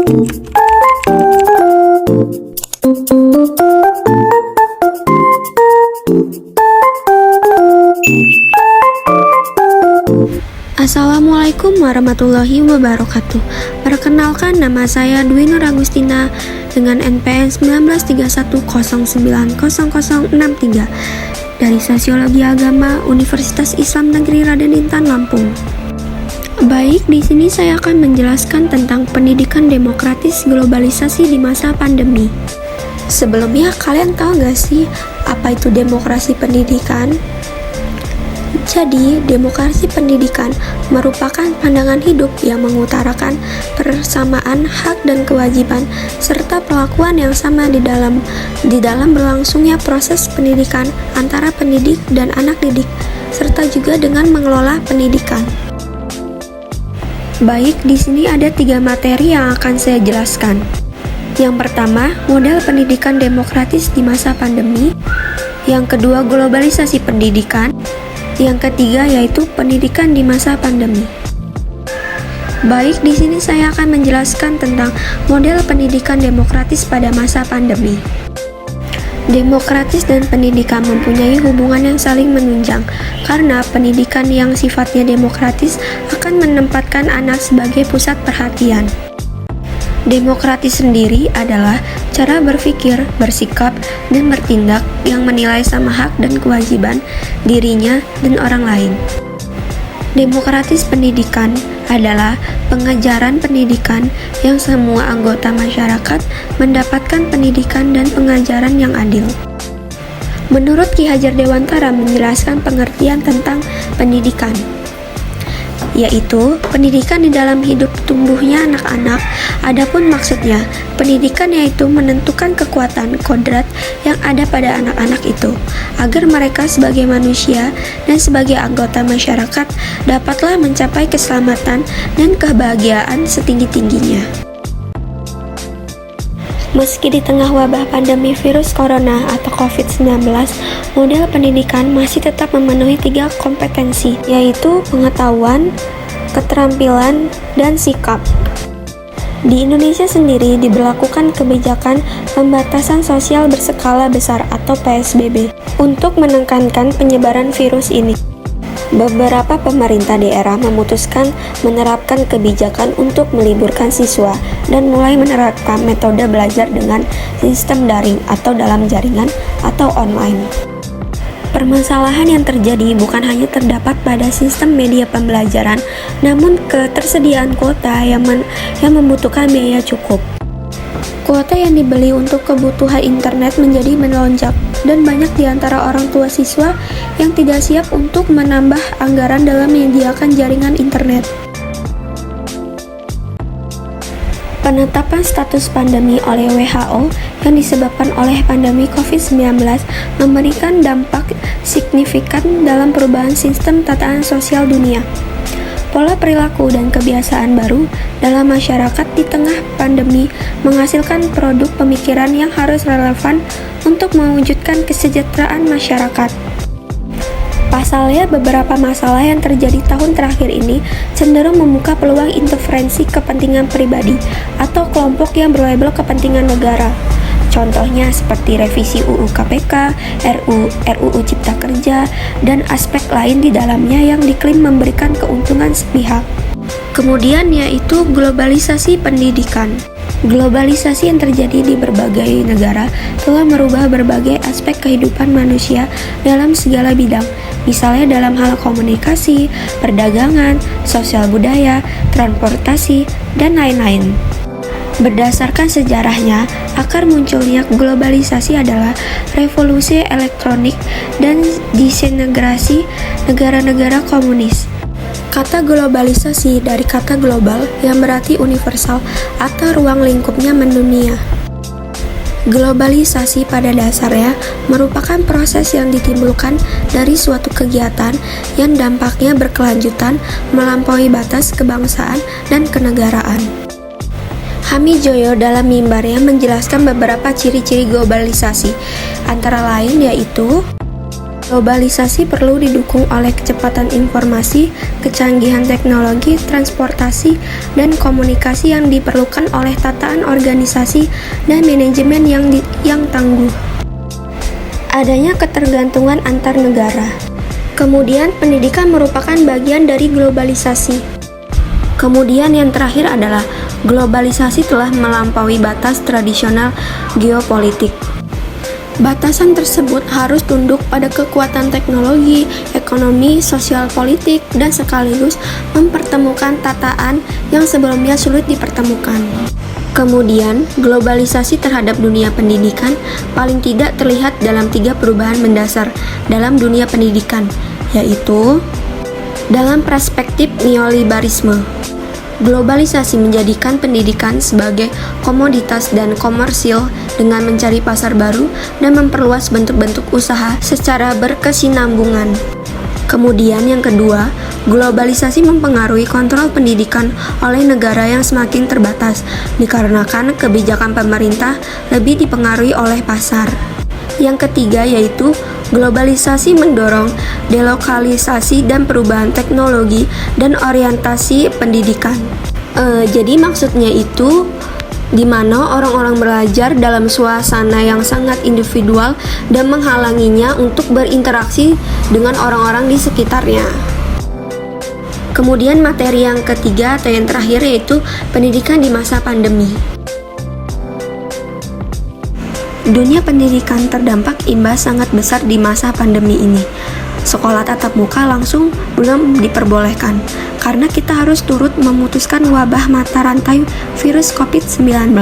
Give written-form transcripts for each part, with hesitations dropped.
Assalamualaikum warahmatullahi wabarakatuh. Perkenalkan, nama saya Dwi Nur Agustina dengan NPM 1931090063 dari Sosiologi Agama Universitas Islam Negeri Raden Intan Lampung. Baik, di sini saya akan menjelaskan tentang pendidikan demokratis globalisasi di masa pandemi. Sebelumnya, kalian tahu gak sih apa itu demokrasi pendidikan? Jadi, demokrasi pendidikan merupakan pandangan hidup yang mengutarakan persamaan hak dan kewajiban serta perlakuan yang sama di dalam berlangsungnya proses pendidikan antara pendidik dan anak didik, serta juga dengan mengelola pendidikan. Baik, di sini ada 3 materi yang akan saya jelaskan. Yang pertama, model pendidikan demokratis di masa pandemi. Yang kedua, globalisasi pendidikan. Yang ketiga yaitu pendidikan di masa pandemi. Baik, di sini saya akan menjelaskan tentang model pendidikan demokratis pada masa pandemi. Demokratis dan pendidikan mempunyai hubungan yang saling menunjang, karena pendidikan yang sifatnya demokratis akan menempatkan anak sebagai pusat perhatian. Demokratis sendiri adalah cara berpikir, bersikap, dan bertindak yang menilai sama hak dan kewajiban dirinya dan orang lain. Demokratis pendidikan adalah pengajaran pendidikan yang semua anggota masyarakat mendapatkan pendidikan dan pengajaran yang adil. Menurut Ki Hajar Dewantara menjelaskan pengertian tentang pendidikan, yaitu pendidikan di dalam hidup tumbuhnya anak-anak. Adapun maksudnya, pendidikan yaitu menentukan kekuatan kodrat yang ada pada anak-anak itu, agar mereka sebagai manusia dan sebagai anggota masyarakat dapatlah mencapai keselamatan dan kebahagiaan setinggi-tingginya. Meski di tengah wabah pandemi virus corona atau COVID-19, model pendidikan masih tetap memenuhi 3 kompetensi, yaitu pengetahuan, keterampilan, dan sikap. Di Indonesia sendiri diberlakukan kebijakan pembatasan sosial berskala besar atau PSBB untuk menekankan penyebaran virus ini. Beberapa pemerintah daerah memutuskan menerapkan kebijakan untuk meliburkan siswa dan mulai menerapkan metode belajar dengan sistem daring atau dalam jaringan atau online. Permasalahan yang terjadi bukan hanya terdapat pada sistem media pembelajaran, namun ketersediaan kuota yang membutuhkan biaya cukup. Kuota yang dibeli untuk kebutuhan internet menjadi melonjak, dan banyak di antara orang tua siswa yang tidak siap untuk menambah anggaran dalam menyediakan jaringan internet. Penetapan status pandemi oleh WHO yang disebabkan oleh pandemi COVID-19 memberikan dampak signifikan dalam perubahan sistem tatanan sosial dunia. Pola perilaku dan kebiasaan baru dalam masyarakat di tengah pandemi menghasilkan produk pemikiran yang harus relevan untuk mewujudkan kesejahteraan masyarakat. Pasalnya, beberapa masalah yang terjadi tahun terakhir ini cenderung membuka peluang intervensi kepentingan pribadi atau kelompok yang berlabel kepentingan negara. Contohnya seperti revisi UU KPK, RUU Cipta Kerja, dan aspek lain di dalamnya yang diklaim memberikan keuntungan sepihak. Kemudian yaitu globalisasi pendidikan. Globalisasi yang terjadi di berbagai negara telah merubah berbagai aspek kehidupan manusia dalam segala bidang, misalnya dalam hal komunikasi, perdagangan, sosial budaya, transportasi, dan lain-lain. Berdasarkan sejarahnya, akar munculnya globalisasi adalah revolusi elektronik dan disintegrasi negara-negara komunis. Kata globalisasi dari kata global yang berarti universal atau ruang lingkupnya mendunia. Globalisasi pada dasarnya merupakan proses yang ditimbulkan dari suatu kegiatan yang dampaknya berkelanjutan melampaui batas kebangsaan dan kenegaraan. Hamijoyo dalam mimbarnya menjelaskan beberapa ciri-ciri globalisasi, antara lain yaitu Globalisasi perlu didukung oleh kecepatan informasi, kecanggihan teknologi, transportasi, dan komunikasi yang diperlukan oleh tataan organisasi dan manajemen yang tangguh. Adanya ketergantungan antar negara. Kemudian, pendidikan merupakan bagian dari globalisasi. Kemudian yang terakhir adalah globalisasi telah melampaui batas tradisional geopolitik. Batasan tersebut harus tunduk pada kekuatan teknologi, ekonomi, sosial politik, dan sekaligus mempertemukan tataan yang sebelumnya sulit dipertemukan. Kemudian, globalisasi terhadap dunia pendidikan paling tidak terlihat dalam 3 perubahan mendasar dalam dunia pendidikan, yaitu dalam perspektif neoliberalisme. Globalisasi menjadikan pendidikan sebagai komoditas dan komersil dengan mencari pasar baru dan memperluas bentuk-bentuk usaha secara berkesinambungan. Kemudian yang kedua, globalisasi mempengaruhi kontrol pendidikan oleh negara yang semakin terbatas, dikarenakan kebijakan pemerintah lebih dipengaruhi oleh pasar. Yang ketiga yaitu globalisasi mendorong delokalisasi dan perubahan teknologi dan orientasi pendidikan. Jadi maksudnya itu di mana orang-orang belajar dalam suasana yang sangat individual dan menghalanginya untuk berinteraksi dengan orang-orang di sekitarnya. Kemudian materi yang ketiga atau yang terakhir yaitu pendidikan di masa pandemi. Dunia pendidikan terdampak imbas sangat besar di masa pandemi ini. Sekolah tatap muka langsung belum diperbolehkan, karena kita harus turut memutuskan wabah mata rantai virus COVID-19.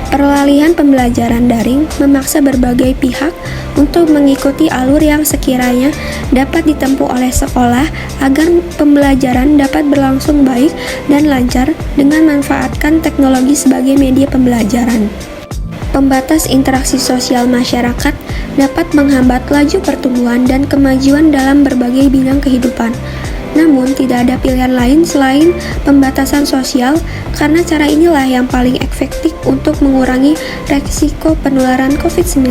Peralihan pembelajaran daring memaksa berbagai pihak untuk mengikuti alur yang sekiranya dapat ditempuh oleh sekolah agar pembelajaran dapat berlangsung baik dan lancar dengan memanfaatkan teknologi sebagai media pembelajaran. Pembatas interaksi sosial masyarakat dapat menghambat laju pertumbuhan dan kemajuan dalam berbagai bidang kehidupan. Namun, tidak ada pilihan lain selain pembatasan sosial, karena cara inilah yang paling efektif untuk mengurangi resiko penularan COVID-19.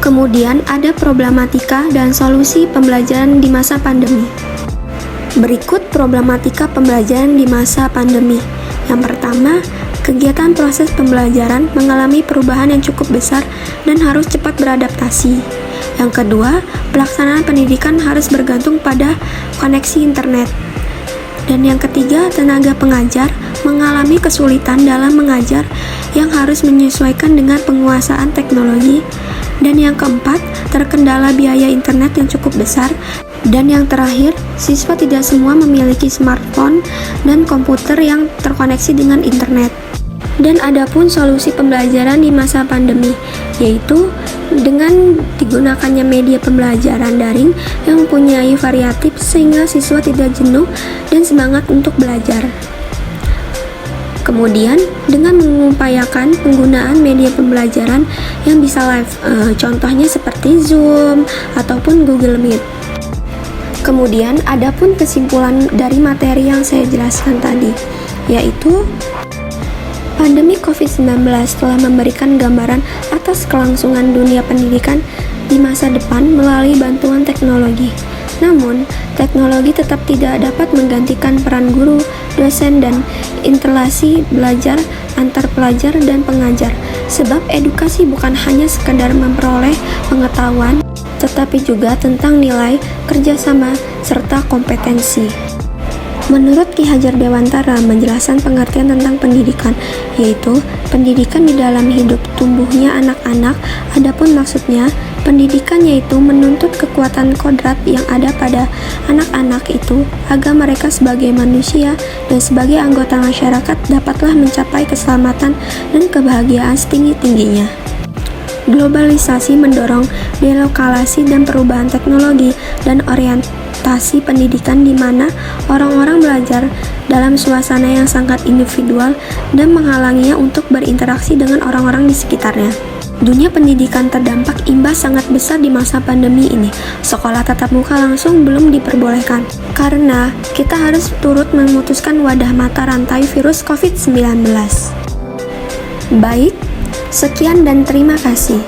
Kemudian, ada problematika dan solusi pembelajaran di masa pandemi. Berikut problematika pembelajaran di masa pandemi. Yang pertama, kegiatan proses pembelajaran mengalami perubahan yang cukup besar dan harus cepat beradaptasi. Yang kedua, pelaksanaan pendidikan harus bergantung pada koneksi internet. Dan yang ketiga, tenaga pengajar mengalami kesulitan dalam mengajar yang harus menyesuaikan dengan penguasaan teknologi. Dan yang keempat, terkendala biaya internet yang cukup besar. Dan yang terakhir, siswa tidak semua memiliki smartphone dan komputer yang terkoneksi dengan internet. Dan adapun solusi pembelajaran di masa pandemi, yaitu dengan digunakannya media pembelajaran daring yang mempunyai variatif sehingga siswa tidak jenuh dan semangat untuk belajar. Kemudian, dengan mengupayakan penggunaan media pembelajaran yang bisa live, contohnya seperti Zoom ataupun Google Meet. Kemudian, adapun kesimpulan dari materi yang saya jelaskan tadi, yaitu pandemi COVID-19 telah memberikan gambaran atas kelangsungan dunia pendidikan di masa depan melalui bantuan teknologi. Namun, teknologi tetap tidak dapat menggantikan peran guru, dosen, dan interaksi belajar antar pelajar dan pengajar, sebab edukasi bukan hanya sekedar memperoleh pengetahuan, tetapi juga tentang nilai, kerjasama, serta kompetensi. Menurut Ki Hajar Dewantara menjelaskan pengertian tentang pendidikan, yaitu pendidikan di dalam hidup tumbuhnya anak-anak. Adapun maksudnya, pendidikan yaitu menuntut kekuatan kodrat yang ada pada anak-anak itu agar mereka sebagai manusia dan sebagai anggota masyarakat dapatlah mencapai keselamatan dan kebahagiaan setinggi-tingginya. Globalisasi mendorong delokalisasi dan perubahan teknologi dan orientasi pendidikan di mana orang-orang belajar dalam suasana yang sangat individual dan menghalanginya untuk berinteraksi dengan orang-orang di sekitarnya. Dunia pendidikan terdampak imbas sangat besar di masa pandemi ini. Sekolah tatap muka langsung belum diperbolehkan karena kita harus turut memutuskan wadah mata rantai virus COVID-19. Baik, sekian dan terima kasih.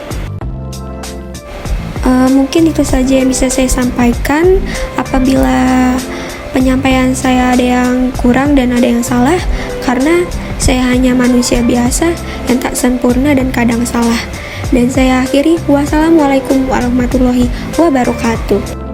Mungkin itu saja yang bisa saya sampaikan. Apabila penyampaian saya ada yang kurang dan ada yang salah, karena saya hanya manusia biasa yang tak sempurna dan kadang salah. Dan saya akhiri, wassalamualaikum warahmatullahi wabarakatuh.